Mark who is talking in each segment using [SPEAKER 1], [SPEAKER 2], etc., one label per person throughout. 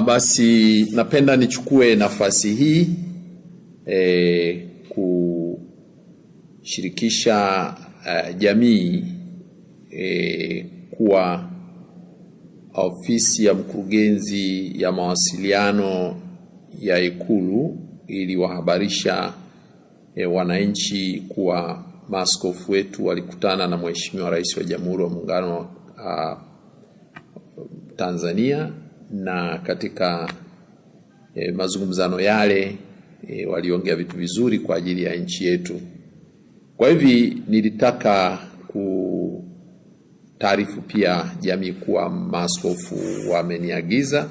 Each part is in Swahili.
[SPEAKER 1] Basi napenda nichukue nafasi hii kushirikisha jamii kuwa ofisi ya mkurugenzi ya mawasiliano ya Ikulu iliwahabarisha wananchi kuwa maaskofu wetu walikutana na Mheshimiwa Rais wa Jamhuri ya Muungano wa Tanzania, na katika mazungumzano yale waliongea vitu vizuri kwa ajili ya nchi yetu. Kwa hivi nilitaka kutaarifu pia jamii kuwa maaskofu wameniagiza,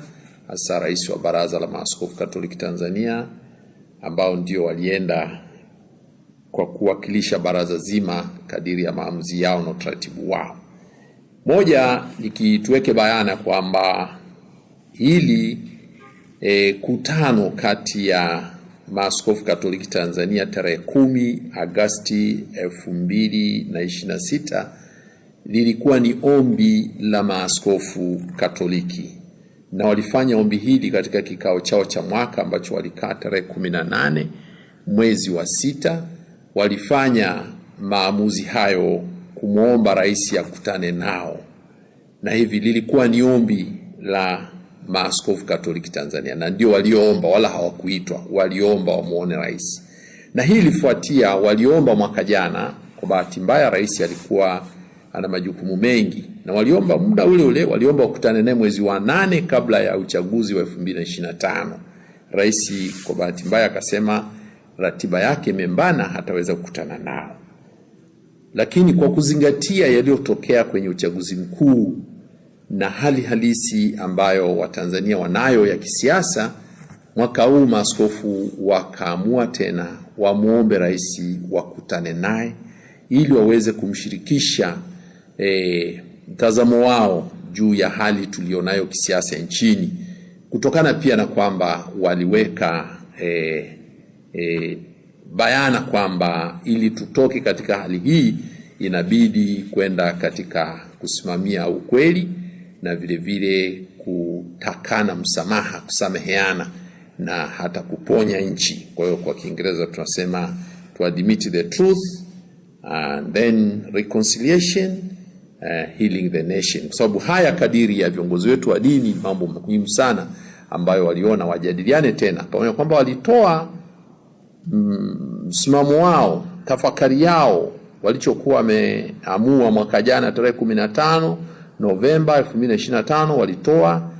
[SPEAKER 1] hasa Rais wa Baraza la Maaskofu Katoliki Tanzania, ambao ndio walienda kwa kuwakilisha baraza zima kadiri ya maamuzi yao na utaratibu wao. Moja, nikituweke bayana kwamba hili kutano kati ya Maaskofu Katoliki Tanzania tarehe 10 Agosti 2026 lilikuwa ni ombi la Maaskofu Katoliki, na walifanya ombi hili katika kikao chao cha mwaka ambacho walikaa tarehe 18 mwezi wa 6. Walifanya maamuzi hayo kumuomba rais akutane nao, na hivi lilikuwa ni ombi la Maaskofu Katoliki Tanzania, na ndio walioomba, wala hawakuitwa, waliomba wamuone rais. Na hii ilifuatia waliomba mwaka jana. Kwa bahati mbaya rais alikuwa ana majukumu mengi, na waliomba muda ule ule, waliomba wakutane naye mwezi wa 8 kabla ya uchaguzi wa 2025. Rais kwa bahati mbaya akasema ratiba yake imembana, hataweza kukutana nao. Lakini kwa kuzingatia yaliyotokea kwenye uchaguzi mkuu na hali halisi ambayo Watanzania wanayo ya kisiasa, mwaka huu maaskofu wakaamua tena wamuombe rais wakutane naye ili waweze kumshirikisha mtazamo wao juu ya hali tulionayo kisiasa nchini, kutokana pia na kwamba waliweka bayana kwamba ili tutoke katika hali hii inabidi kwenda katika kusimamia ukweli na vile vile kutakana msamaha, kusameheana na hata kuponya nchi. Kwa hiyo kwa Kiingereza tunasema to admit the truth and then reconciliation, healing the nation. Kwa sababu haya kadiri ya viongozi wetu wa dini mambo muhimu sana ambayo waliona wajadiliane tena, pamoja kwamba walitoa msimamo wao, tafakari yao walichokuwa wameamua mwaka jana tarehe 15 Novemba 2025. Walitoa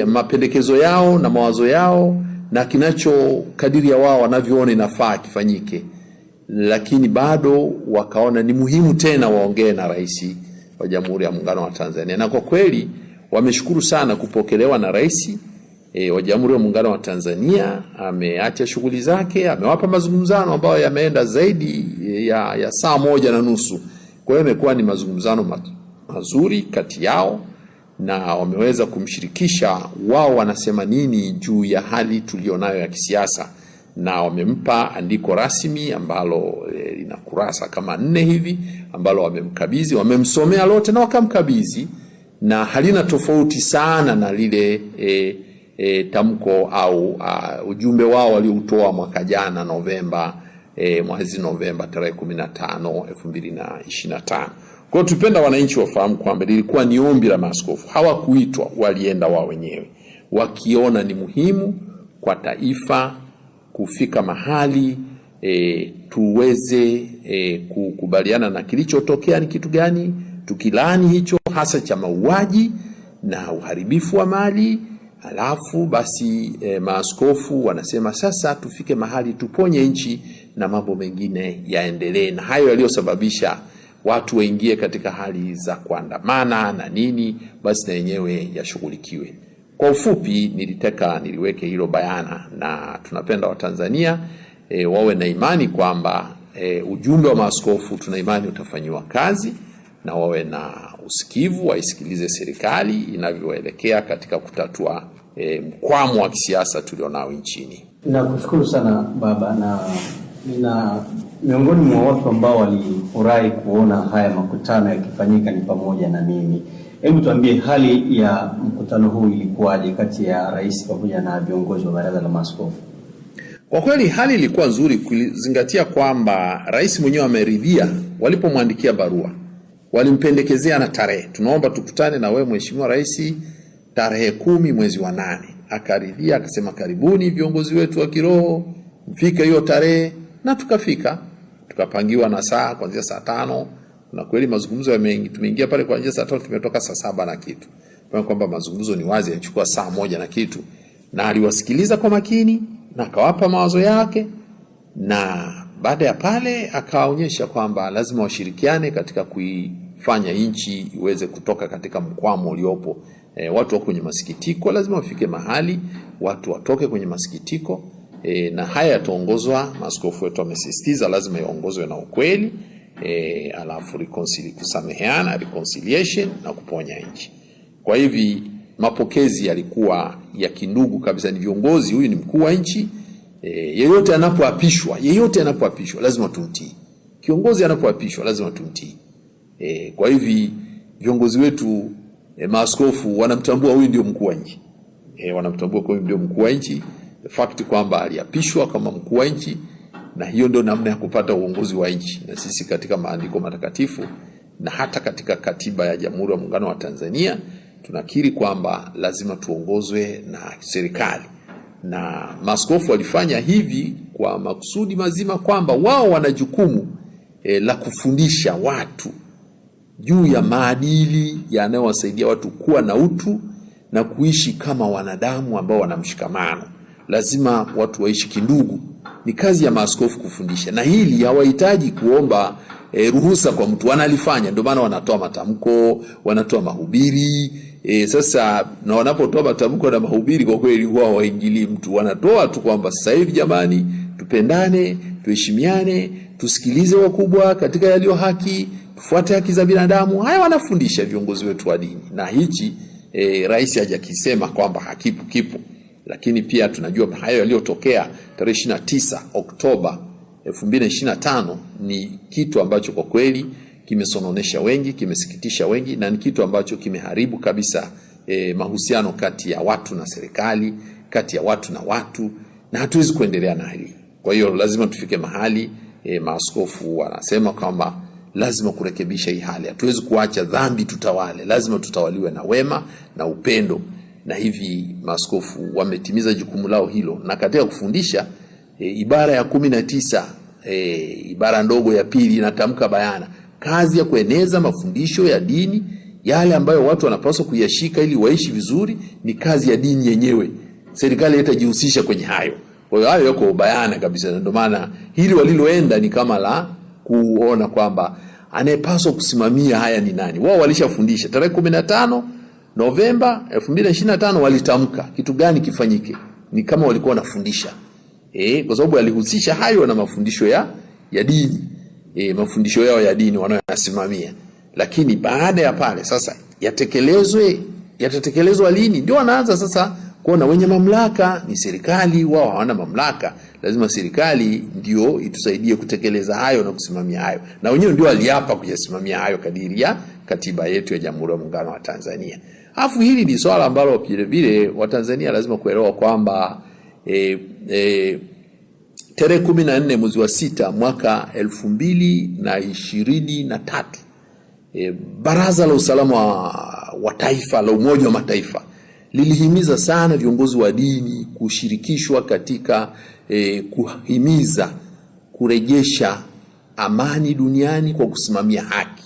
[SPEAKER 1] mapendekezo yao na mawazo yao na kinacho kadiri ya wao wanavyoona inafaa kifanyike, lakini bado wakaona ni muhimu tena waongee na rais wa Jamhuri ya Muungano wa Tanzania. Na kwa kweli wameshukuru sana kupokelewa na rais wa Jamhuri ya Muungano wa Tanzania. Ameacha shughuli zake, amewapa mazungumzano ambayo yameenda zaidi ya saa 1.5. Kwa hiyo imekuwa ni mazungumzano mazuri kati yao, na wameweza kumshirikisha wao wanasema nini juu ya hali tulionayo ya kisiasa, na wamempa andiko rasmi ambalo lina kurasa kama 4 hivi, ambalo wamemkabidhi, wamemsomea lote na wakamkabidhi, na halina tofauti sana na lile tamko au ujumbe wao walioutoa mwaka jana mwezi Novemba tarehe 15 2025. Kwa hiyo tupenda wananchi wafahamu kwamba lilikuwa ni ombi la maaskofu, hawakuitwa, walienda wao wenyewe wakiona ni muhimu kwa taifa kufika mahali tuweze kukubaliana na kilichotokea ni kitu gani, tukilaani hicho hasa cha mauaji na uharibifu wa mali. Alafu basi maaskofu wanasema sasa tufike mahali tuponye nchi na mambo mengine yaendelee, na hayo yaliyosababisha watu waingie katika hali za kuandamana na nini, basi na yenyewe yashughulikiwe. Kwa ufupi niliweke hilo bayana, na tunapenda Watanzania wawe na imani kwamba ujumbe wa maaskofu tuna imani utafanywa kazi, na wawe na usikivu, waisikilize serikali inavyoelekea katika kutatua mkwamo wa kisiasa tulionao nchini.
[SPEAKER 2] Nakushukuru sana baba, na miongoni mwa watu ambao walifurahi kuona haya makutano yakifanyika ni pamoja na mimi. Hebu tuambie hali ya mkutano huu ilikuwaje kati ya rais pamoja na viongozi wa baraza la maaskofu?
[SPEAKER 1] Kwa kweli hali ilikuwa nzuri, kuzingatia kwamba rais mwenyewe ameridhia. Walipomwandikia barua walimpendekezea na tarehe, tunaomba tukutane na wewe mheshimiwa rais tarehe 10 mwezi wa 8. Akaridhia, akasema karibuni viongozi wetu wa kiroho, mfike hiyo tarehe, na tukafika. Tukapangiwa na saa kuanzia saa 5, na kweli mazungumzo mengi. Tumeingia pale kuanzia saa 5, tumetoka saa 7 na kitu. Kwa kwamba mazungumzo ni wazi, yachukua saa 1 na kitu, na aliwasikiliza kwa makini na akawapa mawazo yake, na baada ya pale akaonyesha kwamba lazima washirikiane katika kuifanya nchi iweze kutoka katika mkwamo uliopo. Watu wako kwenye masikitiko, lazima wafike mahali watu watoke kwenye masikitiko. Na haya yataongozwa, maaskofu wetu wamesisitiza lazima yaongozwe na ukweli, alafu kusameheana, reconciliation, na kuponya nchi. Kwa hivi mapokezi yalikuwa ya kindugu kabisa. Ni viongozi, huyu ni mkuu wa nchi, yeyote anapoapishwa lazima tumtii. Kiongozi anapoapishwa lazima tumtii. Kwa hivi viongozi wetu, maaskofu wanamtambua huyu ndio mkuu wa nchi. Wanamtambua kwa huyu ndio mkuu wa nchi, the fact kwamba aliapishwa kama mkuu wa nchi, na hiyo ndio namna ya kupata uongozi wa nchi. Na sisi katika maandiko matakatifu na hata katika katiba ya Jamhuri ya Muungano wa Tanzania tunakiri kwamba lazima tuongozwe na serikali, na maaskofu walifanya hivi kwa makusudi mazima kwamba wao wana jukumu la kufundisha watu juu ya maadili yanayowasaidia watu kuwa na utu na kuishi kama wanadamu ambao wana mshikamano. Lazima watu waishi kindugu. Ni kazi ya maaskofu kufundisha, na hili hawahitaji kuomba ruhusa kwa mtu, wanalifanya. Ndio maana wanatoa matamko, wanatoa mahubiri. Sasa na wanapotoa matamko na mahubiri, kwa kweli huwa hawaingilii mtu, wanatoa tu kwamba sasa hivi jamani, tupendane, tuheshimiane, tusikilize wakubwa katika yaliyo haki, tufuate haki za binadamu. Haya wanafundisha viongozi wetu wa dini, na hichi rais hajakisema kwamba hakipo, kipo. Lakini pia tunajua hayo yaliyotokea tarehe 29 Oktoba 2025 ni kitu ambacho kwa kweli kimesononesha wengi, kimesikitisha wengi, na ni kitu ambacho kimeharibu kabisa mahusiano kati ya watu na serikali, kati ya watu na watu, na hatuwezi kuendelea na hali. Kwa hiyo lazima tufike mahali, maaskofu wanasema kwamba lazima kurekebisha hii hali. Hatuwezi kuacha dhambi tutawale, lazima tutawaliwe na wema na upendo. Na hivi maaskofu wametimiza jukumu lao hilo, na katika kufundisha ibara ya 19 ibara ndogo ya 2 inatamka bayana kazi ya kueneza mafundisho ya dini, yale ambayo watu wanapaswa kuyashika ili waishi vizuri, ni kazi ya dini yenyewe. Serikali haitajihusisha kwenye hayo. Kwa hiyo hayo yako bayana kabisa. Ndio maana hili waliloenda ni kama la kuona kwamba anayepaswa kusimamia haya ni nani. Wao walishafundisha tarehe 15 Novemba 2025 walitamka kitu gani kifanyike. Ni kama walikuwa wanafundisha. Kwa sababu walihusisha hayo na mafundisho ya dini. Mafundisho yao ya dini wanayoyasimamia. Lakini baada ya pale sasa yatatekelezwa lini? Ndio wanaanza sasa kuona wenye mamlaka ni serikali, wao hawana mamlaka. Lazima serikali ndio itusaidie kutekeleza hayo na kusimamia hayo. Na wenyewe ndio waliapa kuyasimamia hayo kadiri ya katiba yetu ya Jamhuri ya Muungano wa Tanzania. Alafu hili ni swala ambalo vile vile Watanzania lazima kuelewa kwamba tarehe 14 mwezi wa 6 mwaka 2023 Baraza la Usalama wa Taifa la Umoja wa Mataifa lilihimiza sana viongozi wa dini kushirikishwa katika kuhimiza kurejesha amani duniani kwa kusimamia haki.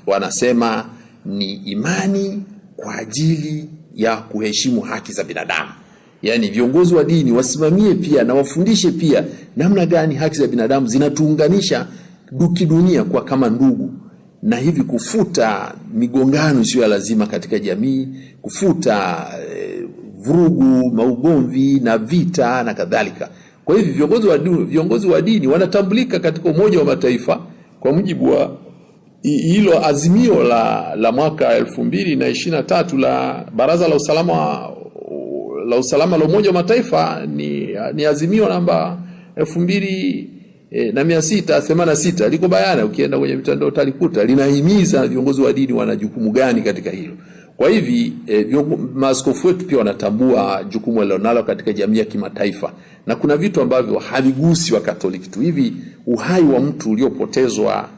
[SPEAKER 1] Wanasema ni imani kwa ajili ya kuheshimu haki za binadamu. Yaani viongozi wa dini wasimamie pia na wafundishe pia namna gani haki za binadamu zinatuunganisha dunia kwa kama ndugu, na hivi kufuta migongano isiyo ya lazima katika jamii, kufuta vurugu, maugomvi na vita na kadhalika. Kwa hivi viongozi wa dini wanatambulika katika Umoja wa Mataifa kwa mujibu wa hilo azimio la mwaka 2023 la Baraza la Usalama la Umoja wa Mataifa. Ni azimio namba 2023 na 686 liko bayana, ukienda kwenye mitandao utalikuta, linahimiza viongozi wa dini wana jukumu gani katika hilo. Kwa hivi maaskofu wetu pia wanatambua jukumu walilonalo katika jamii ya kimataifa, na kuna vitu ambavyo havigusi wa Katoliki tu. Hivi uhai wa mtu uliopotezwa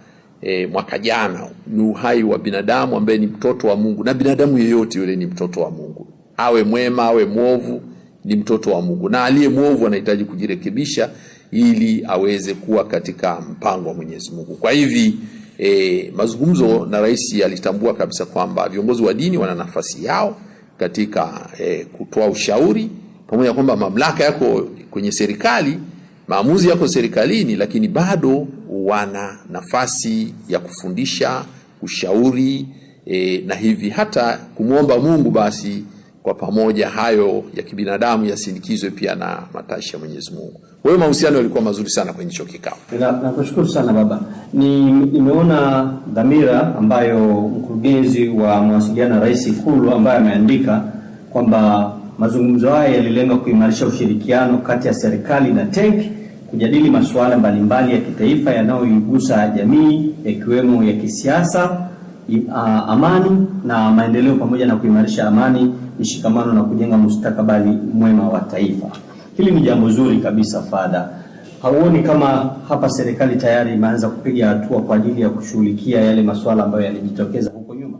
[SPEAKER 1] mwaka jana ni uhai wa binadamu ambaye ni mtoto wa Mungu, na binadamu yeyote yule ni mtoto wa Mungu, awe mwema awe mwovu, ni mtoto wa Mungu, na aliye mwovu anahitaji kujirekebisha ili aweze kuwa katika mpango wa Mwenyezi Mungu. Kwa hivi mazungumzo na rais alitambua kabisa kwamba viongozi wa dini wana nafasi yao katika kutoa ushauri, pamoja kwamba mamlaka yako kwenye serikali, maamuzi yako serikalini, lakini bado wana nafasi ya kufundisha, kushauri, na hivi hata kumuomba Mungu basi kwa pamoja hayo ya kibinadamu yasindikizwe pia na matashi ya Mwenyezi Mungu. Kwa hiyo mahusiano yalikuwa mazuri sana kwenye hicho kikao.
[SPEAKER 2] Nakushukuru sana baba. Nimeona dhamira ambayo mkurugenzi wa mawasiliano ya Rais Ikulu ambaye ameandika kwamba mazungumzo haya yalilenga kuimarisha ushirikiano kati ya serikali na TEC, kujadili masuala mbalimbali ya kitaifa yanayoigusa jamii, yakiwemo ya kisiasa, amani na maendeleo, pamoja na kuimarisha amani, mshikamano na kujenga mustakabali mwema wa taifa. Hili ni jambo zuri kabisa, Father. Hauoni kama hapa serikali tayari imeanza kupiga hatua kwa ajili ya kushughulikia yale masuala ambayo yalijitokeza huko nyuma?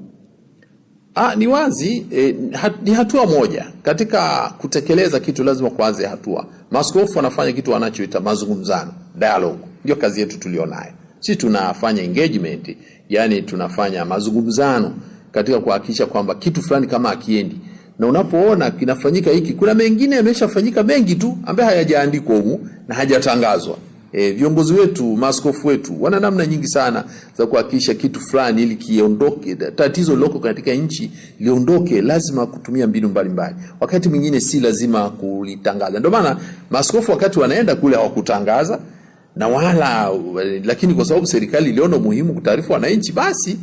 [SPEAKER 1] Ni wazi, ni hatua moja. Katika kutekeleza kitu lazima kuanze hatua. Maaskofu wanafanya kitu wanachoita mazungumzano, dialogue. Ndio kazi yetu tulionayo. Sisi tunafanya engagement, yani tunafanya mazungumzano katika kuhakikisha kwamba kitu fulani kama akiendi. Na unapoona kinafanyika hiki, kuna mengine yameshafanyika mengi tu ambaye hayajaandikwa humu na hajatangazwa. Viongozi wetu, maaskofu wetu wana namna nyingi sana za kuhakikisha kitu fulani ili kiondoke, tatizo loko katika nchi liondoke, lazima kutumia mbinu mbalimbali. Wakati mwingine si lazima kulitangaza. Ndio maana maaskofu wakati wanaenda kule hawakutangaza na wala, lakini kwa sababu serikali iliona muhimu kutaarifu wananchi, basi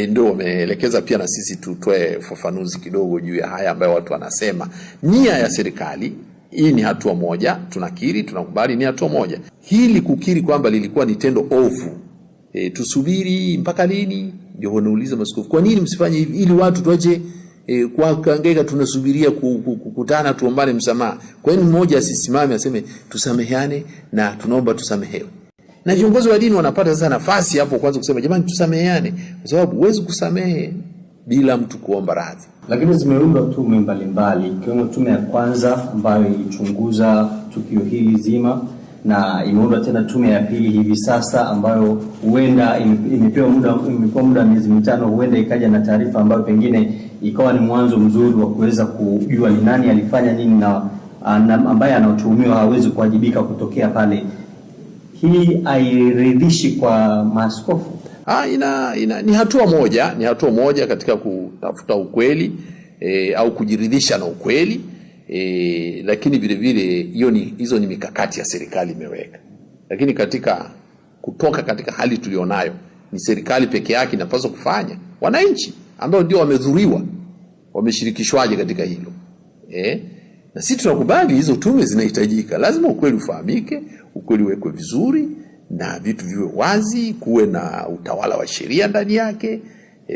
[SPEAKER 1] ndio wameelekeza pia na sisi tutoe ufafanuzi kidogo juu ya haya ambayo watu wanasema. Nia ya serikali hii ni hatua moja, tunakiri, tunakubali ni hatua moja. Hili kukiri kwamba lilikuwa ni tendo ovu, tusubiri mpaka lini? Ndio wanauliza maaskofu, kwa nini msifanye hivi ili watu tuache kwa kangaika tunasubiria kukutana tuombane msamaha? Kwa nini mmoja asisimame aseme tusameheane na tunaomba tusamehewe? Na viongozi wa dini wanapata sasa nafasi hapo kwanza kusema jamani tusameheane, kwa sababu huwezi kusamehe bila mtu kuomba radhi.
[SPEAKER 2] Lakini zimeundwa tume mbalimbali, ikiwemo tume ya kwanza ambayo ilichunguza tukio hili zima, na imeundwa tena tume ya pili hivi sasa ambayo huenda imepewa muda miezi mitano, huenda ikaja na taarifa ambayo pengine ikawa ni mwanzo mzuri wa kuweza kujua ni nani alifanya nini na ambaye anatuhumiwa hawezi kuwajibika kutokea pale. Hii hairidhishi kwa maaskofu?
[SPEAKER 1] Ni hatua moja katika kutafuta ukweli au kujiridhisha na ukweli, lakini vile vile hizo ni mikakati ya serikali imeweka. Lakini katika kutoka katika hali tulionayo, ni serikali peke yake inapaswa kufanya. Wananchi ambao ndio wamedhuriwa wameshirikishwaje katika hilo? Na sisi tunakubali hizo tume zinahitajika. Lazima ukweli ufahamike, ukweli uwekwe vizuri na vitu viwe wazi, kuwe na utawala wa sheria ndani yake,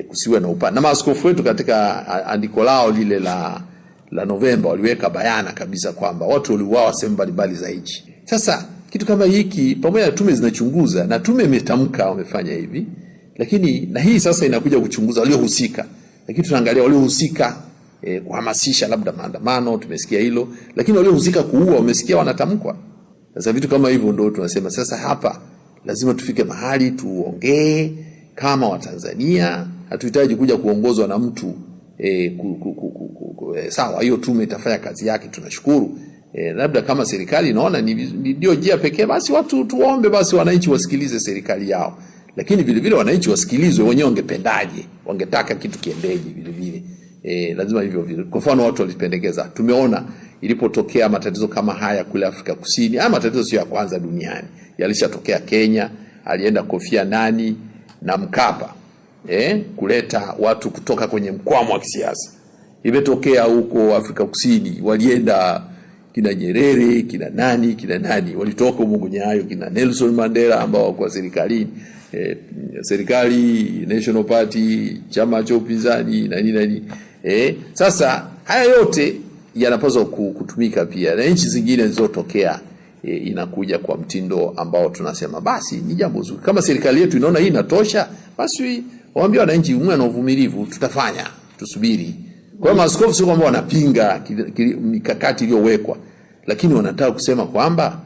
[SPEAKER 1] kusiwe na na maaskofu wetu katika andiko lao lile la Novemba waliweka bayana kabisa kwamba watu waliuawa sehemu mbalimbali za nchi. Sasa kitu kama hiki, pamoja na tume zinachunguza na tume imetamka wamefanya hivi, lakini na hii sasa inakuja kuchunguza waliohusika. Lakini tunaangalia waliohusika kuhamasisha labda maandamano, tumesikia hilo, lakini waliohusika kuua wamesikia wanatamkwa. Sasa vitu kama hivyo ndio tunasema sasa hapa lazima tufike mahali tuongee kama Watanzania. Hatuhitaji kuja kuongozwa na mtu sawa, hiyo tume itafanya kazi yake, tunashukuru. Labda kama serikali inaona ndio njia pekee, basi watu tuombe, basi wananchi wasikilize serikali yao. Lakini vile vile wananchi wasikilizwe wenyewe, wangependaje, wangetaka kitu kiendeje vile vile. Lazima hivyo vile. Kwa mfano watu walipendekeza, tumeona ilipotokea matatizo kama haya kule Afrika Kusini, matatizo sio ya kwanza duniani. Yalishatokea Kenya, alienda Kofi Annan na Mkapa, kuleta watu kutoka kwenye mkwamo wa kisiasa. Imetokea huko Afrika Kusini, walienda kina Nyerere, kina nani walitoka Mungu Nyayo, kina Nelson Mandela ambao wako serikalini, serikali, National Party, chama cha upinzani nani. Sasa haya yote yanapaswa kutumika pia na nchi zingine zilizotokea. Inakuja kwa mtindo ambao tunasema basi ni jambo zuri. Kama serikali yetu inaona hii inatosha, basi waambie wananchi mwe na uvumilivu, tutafanya, tusubiri. Kwa hiyo maaskofu sio kwamba wanapinga mikakati iliyowekwa, lakini wanataka kusema kwamba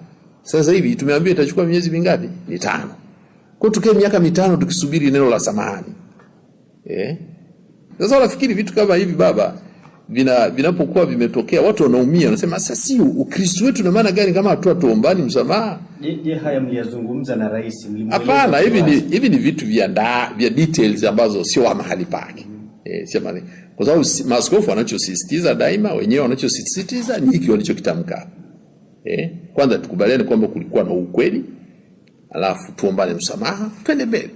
[SPEAKER 1] sasa hivi tumeambiwa itachukua miezi mingapi? 5. Kwa tukae miaka 5 tukisubiri neno la samahani. Sasa wanafikiri vitu kama hivi baba vinapokuwa vimetokea watu wanaumia, wanasema sasa si Ukristo wetu na maana gani kama hatu tuombani msamaha?
[SPEAKER 2] Je, haya mliyazungumza na rais?
[SPEAKER 1] Hapana, hivi ni vitu vya details ambazo sio mahali pake. Sema kwa sababu maaskofu wanachosisitiza daima, wenyewe wanachosisitiza ni hiki walichokitamka. Kwanza tukubaliane kwamba kulikuwa na ukweli, alafu tuombane msamaha, twende mbele.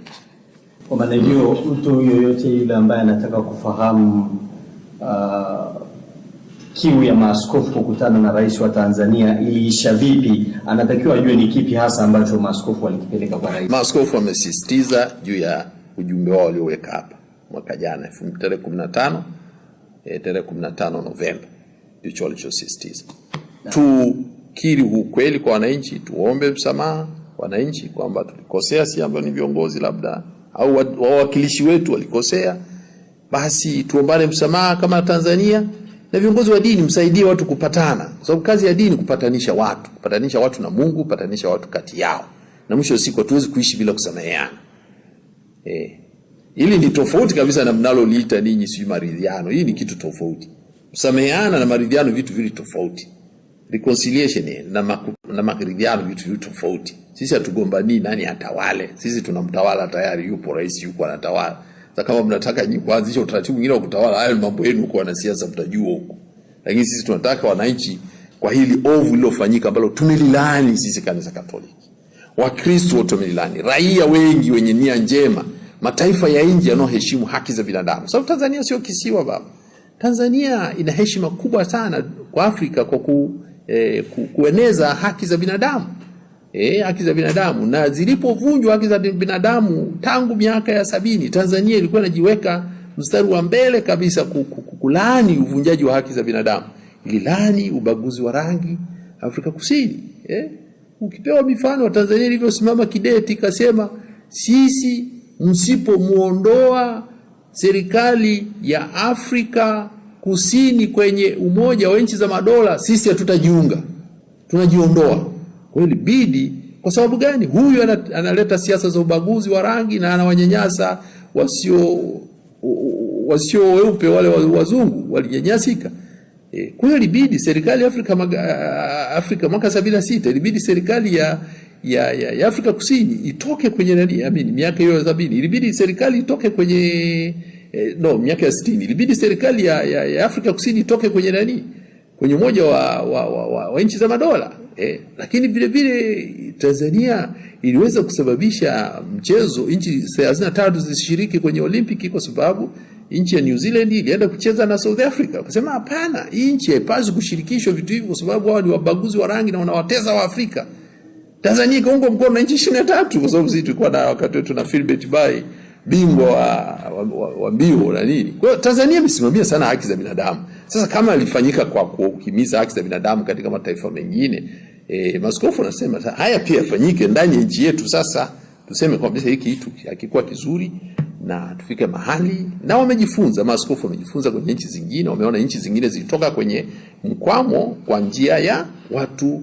[SPEAKER 2] Kwa maana hiyo mtu yoyote yule ambaye anataka kufahamu kiu ya maaskofu kukutana na rais wa Tanzania iliisha vipi, anatakiwa ajue ni kipi hasa ambacho maaskofu walikipeleka kwa rais.
[SPEAKER 1] Maaskofu wamesisitiza juu ya ujumbe wao walioweka hapa mwaka jana tarehe 15 Novemba, ndicho walichosisitiza. Tukiri ukweli kwa wananchi, tuombe msamaha wananchi kwamba tulikosea, si ambao ni viongozi labda au wawakilishi wetu walikosea, basi tuombane msamaha kama Tanzania, na viongozi wa dini msaidie watu kupatana, kwa sababu kazi ya dini kupatanisha watu na Mungu, kupatanisha watu kati yao, na mwisho wa siku hatuwezi kuishi bila kusameheana. Hili ni tofauti kabisa na mnaloliita ninyi si maridhiano. Hii ni kitu tofauti. Kusameheana na maridhiano vitu vili tofauti. Reconciliation na maridhiano vitu tofauti. Sisi hatugombani nani atawale. Sisi tunamtawala tayari, yupo rais, yuko anatawala. Sasa kama mnataka nyinyi kuanzisha utaratibu mwingine wa kutawala, hayo mambo yenu huko na siasa mtajua huko. Lakini sisi tunataka wananchi kwa hili ovu lilofanyika ambalo tumelilani sisi kanisa Katoliki. Wakristo wote wamelilani, raia wengi wenye nia njema, mataifa ya nje yanayoheshimu haki za binadamu. Sababu Tanzania sio kisiwa baba. Tanzania ina heshima kubwa sana kwa Afrika kwa kueneza haki za binadamu. Haki za binadamu, na zilipovunjwa haki za binadamu tangu miaka ya 70, Tanzania ilikuwa inajiweka mstari wa mbele kabisa kulaani uvunjaji wa haki za binadamu. Ililani ubaguzi wa rangi Afrika Kusini. Ukipewa mifano wa Tanzania ilivyosimama kidete ikasema sisi msipomuondoa serikali ya Afrika Kusini kwenye Umoja wa Nchi za Madola, sisi hatutajiunga, tunajiondoa. Kwa hiyo bidi, kwa sababu gani? Huyu analeta siasa za ubaguzi wa rangi na anawanyanyasa wasio weupe, wale wazungu walinyanyasika. Kwa hiyo libidi serikali ya Afrika mwaka 76, ilibidi serikali ya Afrika Kusini itoke kwenye miaka hiyo ya 70, ilibidi serikali itoke kwenye miaka ya 60, ilibidi serikali ya Afrika Kusini itoke kwenye kwenye Umoja wa Nchi za Madola. Lakini vile vile Tanzania iliweza kusababisha mchezo nchi 33 zisishiriki kwenye Olimpiki kwa sababu nchi ya New Zealand ilienda kucheza na South Africa. Wakasema hapana, hii nchi haipaswi kushirikishwa vitu hivi kwa sababu hao ni wabaguzi wa rangi na wanawateza wa Afrika. Tanzania ikaungwa mkono na nchi 23 kwa sababu sisi tulikuwa na wakati wetu na Philbert Bayi, bingwa wa mbio na nini. Kwa hiyo Tanzania imesimamia sana haki za binadamu. Sasa kama ilifanyika kwa kuhimiza haki za binadamu katika mataifa mengine, maaskofu wanasema haya pia yafanyike ndani ya nchi yetu. Sasa tuseme kwamba hiki kitu hakikuwa kizuri na tufike mahali, na wamejifunza, maaskofu wamejifunza kwenye nchi zingine, wameona nchi zingine zilitoka kwenye mkwamo kwa njia ya watu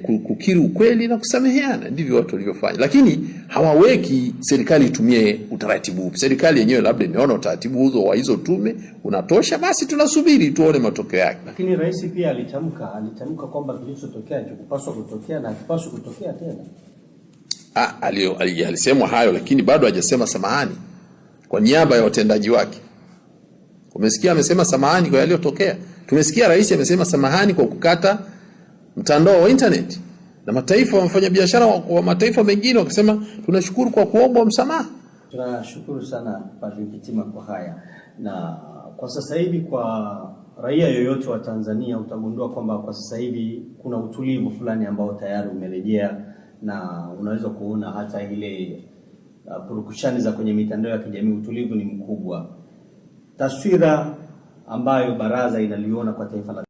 [SPEAKER 1] kukiri ukweli na kusameheana. Ndivyo watu walivyofanya, lakini hawaweki serikali itumie utaratibu. Serikali yenyewe labda imeona utaratibu huzo wa hizo tume unatosha, basi tunasubiri tuone matokeo yake.
[SPEAKER 2] Lakini rais pia alitamka kwamba kilichotokea hakipaswa kutokea na hakipaswi kutokea tena.
[SPEAKER 1] Alisema hayo, lakini bado hajasema samahani kwa niaba ya watendaji wake. Umesikia amesema samahani kwa yaliyotokea? Tumesikia rais amesema samahani kwa kukata mtandao wa internet, na mataifa wamefanya biashara wa mataifa mengine wakisema tunashukuru kwa kuomba msamaha.
[SPEAKER 2] Tunashukuru sana Padri Kitima kwa haya. Na kwa sasa hivi kwa raia yoyote wa Tanzania utagundua kwamba kwa sasa hivi kuna utulivu fulani ambao tayari umerejea, na unaweza kuona hata ile purukushani za kwenye mitandao ya kijamii, utulivu ni mkubwa. Taswira ambayo baraza inaliona kwa taifa la